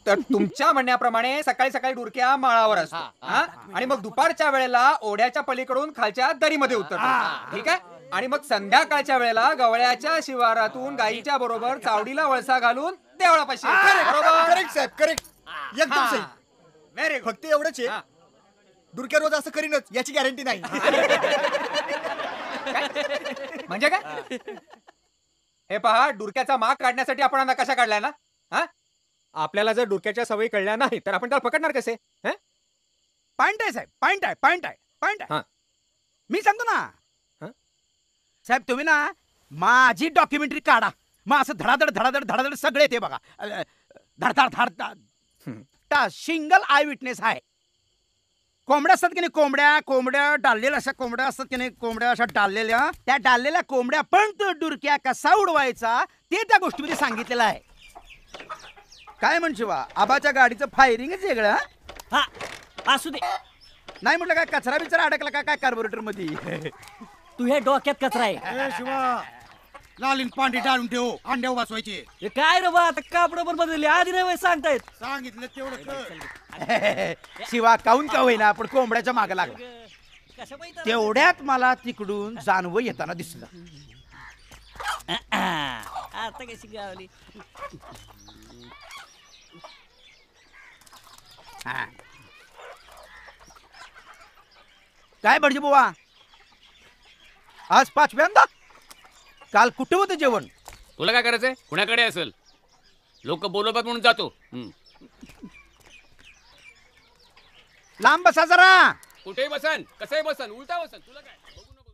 तर तुमच्या म्हणण्याप्रमाणे सकाळी सकाळी डुरक्या माळावर असतो आणि मग दुपारच्या वेळेला ओढ्याच्या पलीकडून खालच्या दरीमध्ये उतरतो, ठीक आहे. आणि मग संध्याकाळच्या वेळेला गवळ्याच्या शिवारातून गायीच्या बरोबर चावडीला वळसा घालून देवळापाशी बरोबर. करेक्ट साहेब, करेक्ट, एकदम सही. Very good. फक्त एवढंच आहे, दुर्क्या रोज असं करीनच याची गॅरंटी नाही. म्हणजे काय? हे पहा, डुरक्याचा माग काढण्यासाठी आपण नकाशा काढलाय ना. हा, आपल्याला जर डुरक्याच्या सवयी कळल्या नाही तर आपण त्याला पकडणार कसे? पॉइंट आहे साहेब, पॉइंट आहे, पॉइंट आहे, पॉइंट आहे. मी सांगतो ना साहेब, तुम्ही ना माझी डॉक्युमेंटरी काढा. मग असं धडाधड धडाधड धडाधड सगळे ते बघा. धडधाड धडधाड सिंगल आय विटनेस आहे. कोंबड्या असतात की नाही, कोंबड्या डाललेल्या अशा कोंबड्या असतात की नाही, कोंबड्या अशा डाललेल्या, त्या डाललेल्या कोंबड्या पण तो डुरक्या कसा उडवायचा ते त्या गोष्टीमध्ये सांगितलेलं आहे. काय म्हणशील वा, आबाच्या गाडीचं फायरिंगच वेगळं. हा असू दे. नाही म्हटलं काय कचरा बिचरा अडकला का काय कार्बोरेटर मध्ये? तू हे डोक्यात कचरा आहे. शिवा, लालीन पांढरी डाळून ठेव, अंड्या वाचवायचे. हे काय रे बा, आता कापड पण बदलले, आधी नाही सांगतायत. सांगितलं तेवढं कर. शिवा काऊन का होईना आपण कोंबड्याच्या मागे लागला. तेवढ्यात मला तिकडून जानवं येताना दिसलं. आता कशी गावली. काय भटजी बुवा, आज पाचव्यांदा? काल कुठे होतं जेवण? तुला काय करायचंय? कुणाकडे असेल, लोक बोलवतात म्हणून जातो. लांब बसा जरा. कुठेही बसन, कसंही बसन, उलटा बसन, तुला काय? बघू नको.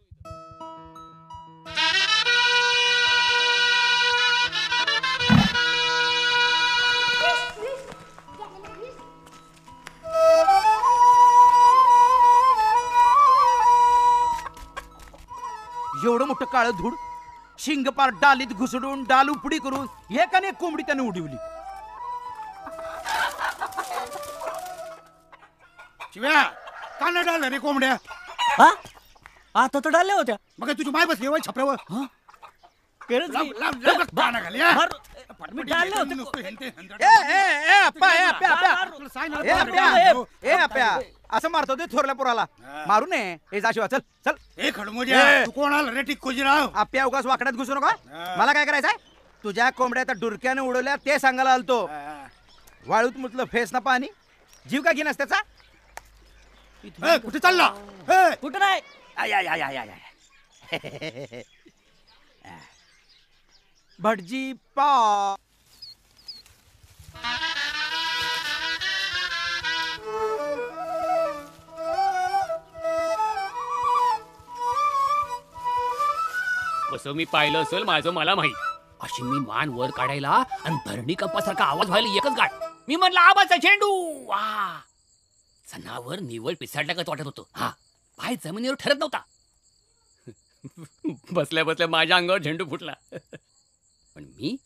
एवढं मोठं काळं धूड, शिंगपार डालीत घुसडून डाल उपडी करून एकाने कोंबडी त्याने उडवली. शिव्या, का नाही डाळल्या रे कोंबड्या? हा आता तर डालल्या होत्या. मग तुझी माय बसली वय छपऱ्यावर. खरंच की? पाना खाली हा? मी डालले होते. नुसतं हेंते हंदड. असं मारतो ते थोरल्या पोराला. मारू नये. हे जा शिवा, चल चल. ए खडमोजा, तू कोण आला रे टिक्कोजीराव? आप्या उगाच वाकड्यात घुसू नका. मला काय करायचंय? तुझ्या कोंबड्या तर डुरक्याने उडवल्या ते सांगायला आलतो. वाळूत मुतलं फेस ना पाणी, जीव का घेणार त्याचा? कुठे चालला? कुठं नाही. I I I I I I. भटजी पा कसं मी पाहिलं असेल माझं मला माहित. अशी मी मान वर काढायला आणि धरणी कंपासारखा आवाज व्हायला एकच गाठ. मी म्हटलं आबाचा झेंडू. वा, जनावर निवळ पिसाडल्यागत वाटत होतं. हा, पाय जमिनीवर ठरत नव्हता. बसल्या बसल्या माझ्या अंगावर झेंडू फुटला. पण मी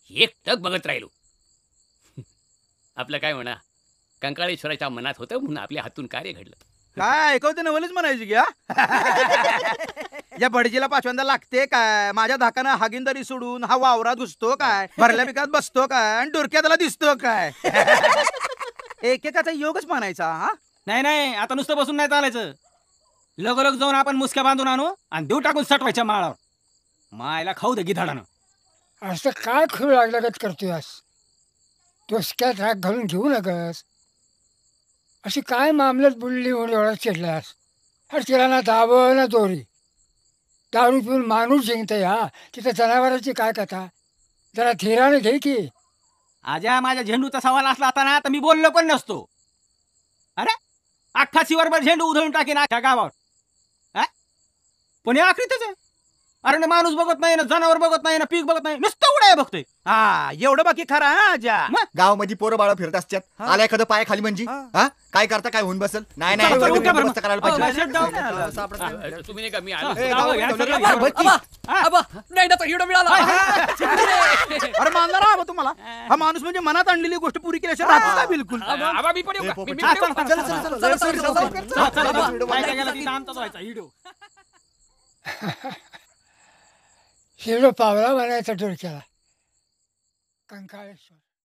एकटक बघत राहिलो. आपलं काय म्हणा, कंकाळेश्वराच्या मनात होतं म्हणून आपल्या हातून कार्य घडलं. काय ऐकवते नवलच म्हणायची की या भटजीला पाचव्यांदा लागते काय? माझ्या धाकानं हागिंदरी सोडून हा वावरात घुसतो काय? भरल्या पिकात बसतो काय? आणि डुरक्या त्याला दिसतो काय? एकेकाचा योगच म्हणायचा. हा नाही नाही, आता नुसतं बसून नाही चालायचं. लगोलग जाऊन आपण मुसक्या बांधून आणू आणि देऊ टाकून सटवायच्या माळावर. मायला खाऊ दे गिधाडानं. असं काय खेळ लागल्यागत करतोयस? डोसक्यात राग घालून घेऊ नकस. अशी काय मामल्यात बुडली म्हणून एवढा चिडलास? अरे तिला ना दाबं ना दोरी. दारू पिऊन माणूस जिंकते. हा, तिथं जनावरांची काय कथा? जरा धीराने घे की. आजा, माझ्या झेंडूचा सवाल असला असता ना तर मी बोललो पण नसतो. अरे अख्खा शिवरभर झेंडू उधळून टाकेन अख्ख्या गावावर. पण हे आखरीतच आहे. अरे ना माणूस बघत नाही ना, जनावर बघत नाही ना, पीक बघत नाही, नुसतं उडाय बघतोय. हा, एवढं बाकी खरा. हा आजा, गाव मध्ये पोरं बाळ फिरत असतात. आला एखादं पाय खाली म्हणजे हा काय करता, काय होऊन बसल? नाही नाही, करायला पाहिजे. तुम्ही नाही का, मी आलो. अरे मानणार हवं तुम्हाला. हा माणूस म्हणजे मनात आणलेली गोष्ट पुरी केल्याशिवाय राहतो का बिलकुल? आबा, मी पण येऊ का? हिरो पावला म्हणायचा डोक्याला. कंकाळेश्वर.